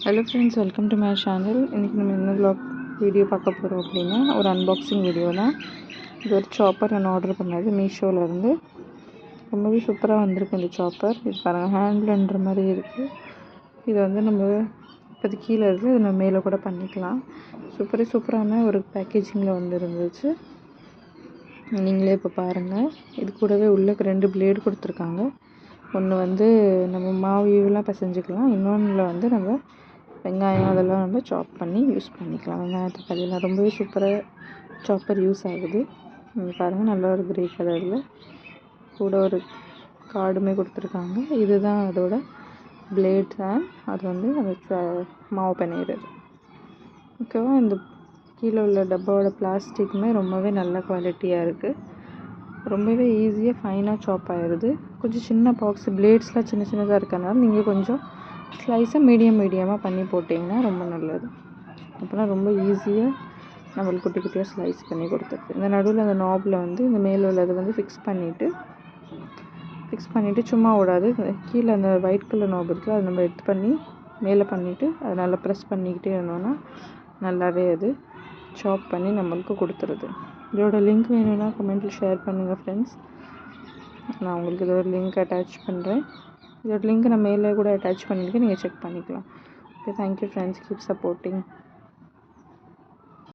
Hello friends, welcome to my channel. இன்றைக்கி நம்ம என்ன vlog வீடியோ பார்க்க போகிறோம் அப்படின்னா, ஒரு அன்பாக்சிங் வீடியோ தான். இது ஒரு சாப்பர் நான் ஆர்டர் பண்ணது மீஷோவிலேருந்து. ரொம்பவே சூப்பராக வந்திருக்கு இந்த சாப்பர். இது பாருங்கள், ஹேண்ட் பிளெண்டர் மாதிரி இருக்குது. இது வந்து நம்ம இப்போது கீழே இருக்குது, இது நம்ம மேலே கூட பண்ணிக்கலாம். சூப்பரான ஒரு பேக்கேஜிங்கில் வந்து இருந்துச்சு. நீங்களே இப்போ பாருங்கள். இது கூடவே உள்ள 2 பிளேடு கொடுத்துருக்காங்க. ஒன்று வந்து நம்ம மாவுலாம் பிசைஞ்சிக்கலாம், இன்னொன்றில் வந்து நம்ம வெங்காயம் அதெல்லாம் நம்ம சாப் பண்ணி யூஸ் பண்ணிக்கலாம். வெங்காயம் தக்காளிலாம் ரொம்பவே சூப்பராக சாப்பர் யூஸ் ஆகுது. நீங்கள் பாருங்கள், நல்ல ஒரு கிரே கலரில் கூட ஒரு கார்டுமே கொடுத்துருக்காங்க. இதுதான் அதோட பிளேட் அண்ட் அது வந்து அந்த மாவு பிணையிறது. ஓகேவா? இந்த கீழே உள்ள டப்பாவோட பிளாஸ்டிக்குமே ரொம்பவே நல்ல குவாலிட்டியாக இருக்குது. ரொம்பவே ஈஸியாக ஃபைனாக சாப் ஆகிடுது. கொஞ்சம் சின்ன பாக்ஸ் பிளேட்ஸ்லாம் சின்னதாக இருக்கனால நீங்கள் கொஞ்சம் ஸ்லைஸை மீடியமாக பண்ணி போட்டிங்கன்னா ரொம்ப நல்லது. அப்போலாம் ரொம்ப ஈஸியாக நம்மளுக்கு குட்டியாக ஸ்லைஸ் பண்ணி கொடுத்துருக்கு. இந்த நடுவில் அந்த நாபில் வந்து இந்த மேலே உள்ளதை வந்து ஃபிக்ஸ் பண்ணிவிட்டு சும்மா விடாது, கீழே அந்த ஒயிட் கலர் நாப் இருக்குது, அதை நம்ம எடுத்து பண்ணி மேலே பண்ணிவிட்டு அதை நல்லா ப்ரெஸ் பண்ணிக்கிட்டே இருந்தோன்னா நல்லாவே அது சாப் பண்ணி நம்மளுக்கு கொடுத்துருது. இதோட லிங்க் வேணும்னா கமெண்ட்டில் ஷேர் பண்ணுங்கள் ஃப்ரெண்ட்ஸ். நான் உங்களுக்கு இதோட லிங்க் அட்டாச் பண்ணுறேன். இதோட லிங்க் நான் மேலே கூட அட்டாச் பண்ணியிருக்கேன், நீங்கள் செக் பண்ணிக்கலாம். Okay, thank you friends, keep supporting.